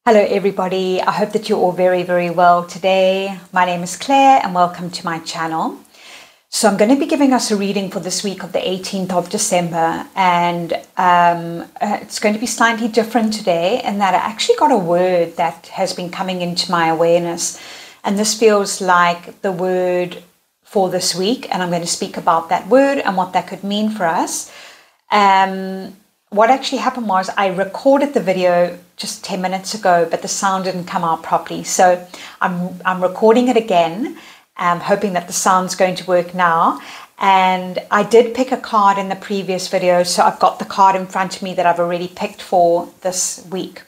Hello everybody, I hope that you're all very well today. My name is Claire and welcome to my channel. So I'm going to be giving us a reading for this week of the 18th of December, and it's going to be slightly different today in that I actually got a word that has been coming into my awareness, and this feels like the word for this week, and I'm going to speak about that word and what that could mean for us. What actually happened was I recorded the video just 10 minutes ago, but the sound didn't come out properly. So I'm recording it again, hoping that the sound's going to work now. And I did pick a card in the previous video, so I've got the card in front of me that I've already picked for this week,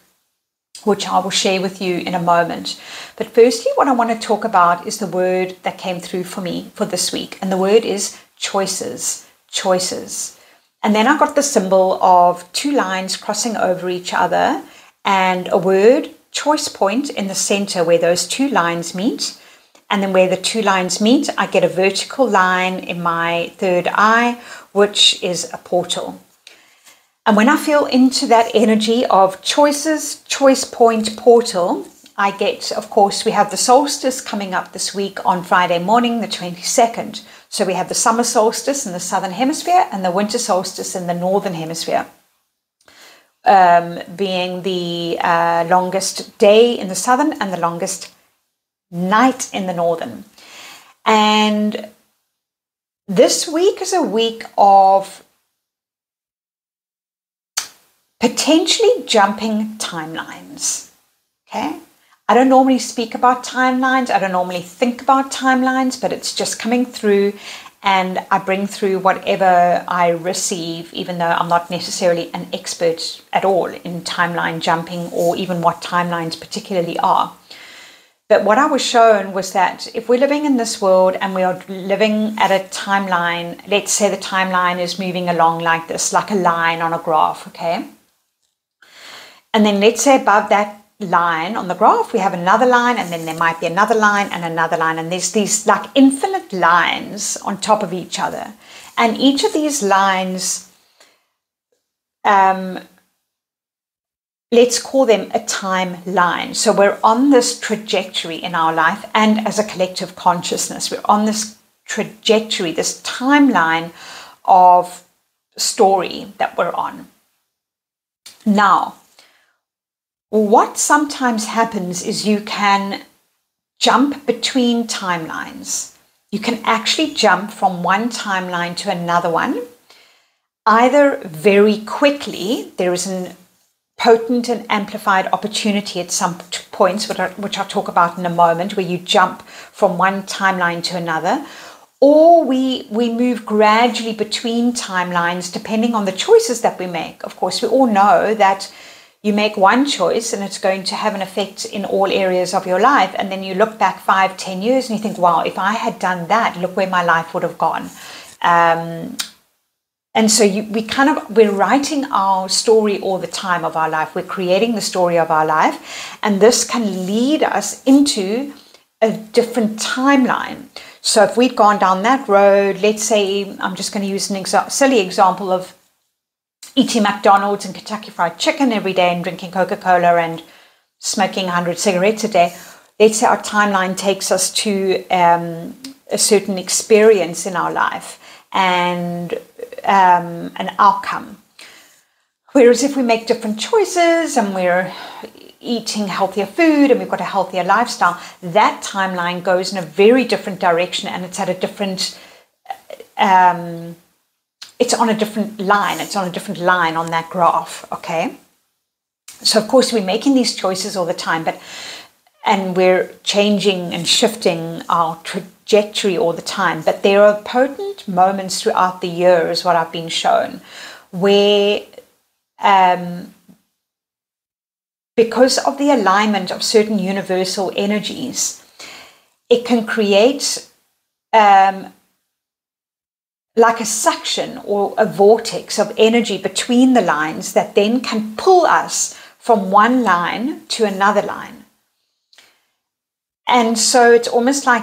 which I will share with you in a moment. But firstly, what I want to talk about is the word that came through for me for this week. And the word is choices, choices. And then I got the symbol of two lines crossing over each other and a word, choice point, in the center where those two lines meet. And then where the two lines meet, I get a vertical line in my third eye, which is a portal. And when I feel into that energy of choices, choice point, portal, I get, of course, we have the solstice coming up this week on Friday morning, the 22nd. So we have the summer solstice in the southern hemisphere and the winter solstice in the northern hemisphere, being the longest day in the southern and the longest night in the northern. And this week is a week of potentially jumping timelines, okay? I don't normally speak about timelines. I don't normally think about timelines, but it's just coming through, and I bring through whatever I receive, even though I'm not necessarily an expert at all in timeline jumping or even what timelines particularly are. But what I was shown was that if we're living in this world and we are living at a timeline, let's say the timeline is moving along like this, like a line on a graph, okay? And then let's say above that line on the graph we have another line, and then there might be another line and another line, and there's these like infinite lines on top of each other, and each of these lines, let's call them a timeline. So we're on this trajectory in our life, and as a collective consciousness we're on this trajectory, this timeline of story that we're on. Now, what sometimes happens is you can jump between timelines. You can actually jump from one timeline to another one, either very quickly. There is a potent and amplified opportunity at some points, which I'll talk about in a moment, where you jump from one timeline to another, or we move gradually between timelines depending on the choices that we make. Of course, we all know that you make one choice and it's going to have an effect in all areas of your life. And then you look back 5-10 years and you think, wow, if I had done that, look where my life would have gone. And so we're writing our story all the time of our life. We're creating the story of our life. And this can lead us into a different timeline. So if we'd gone down that road, let's say, I'm just going to use an silly example of eating McDonald's and Kentucky Fried Chicken every day and drinking Coca-Cola and smoking 100 cigarettes a day. Let's say our timeline takes us to a certain experience in our life and an outcome. Whereas if we make different choices and we're eating healthier food and we've got a healthier lifestyle, that timeline goes in a very different direction, and it's at a different it's on a different line. It's on a different line on that graph, okay? So, of course, we're making these choices all the time, and we're changing and shifting our trajectory all the time. But there are potent moments throughout the year, is what I've been shown, where because of the alignment of certain universal energies, it can create like a suction or a vortex of energy between the lines that then can pull us from one line to another line. And so it's almost like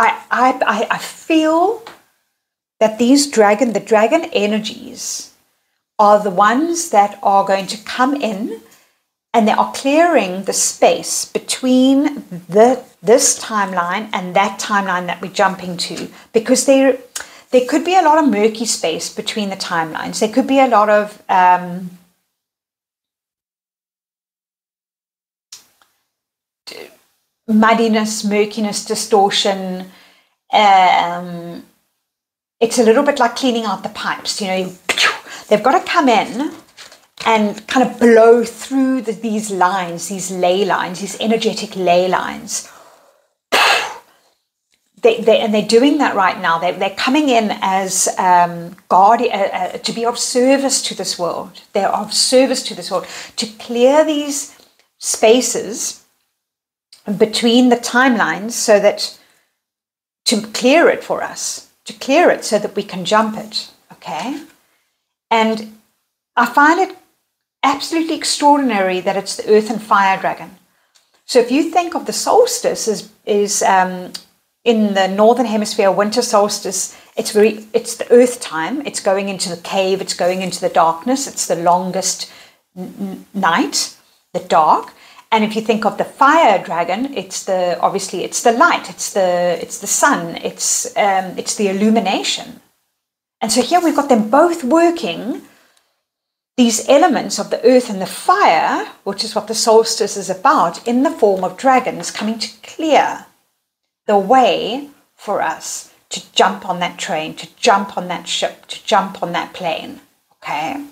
I feel that the dragon energies are the ones that are going to come in, and they are clearing the space between this timeline and that timeline that we're jumping to, because there could be a lot of murky space between the timelines. There could be a lot of muddiness, murkiness, distortion. It's a little bit like cleaning out the pipes. They've got to come in and kind of blow through these lines, these ley lines, these energetic ley lines. They're doing that right now. They're coming in as guardian, to be of service to this world. They're of service to this world, to clear these spaces between the timelines, so that, to clear it for us, to clear it so that we can jump it, okay? And I find it absolutely extraordinary that it's the earth and fire dragon. So if you think of the solstice is in the northern hemisphere, winter solstice, it's the earth time. It's going into the cave. It's going into the darkness. It's the longest night, the dark. And if you think of the fire dragon, it's the light. It's the sun. It's the illumination. And so here we've got them both working, these elements of the earth and the fire, which is what the solstice is about, in the form of dragons coming to clear the way for us to jump on that train, to jump on that ship, to jump on that plane. Okay?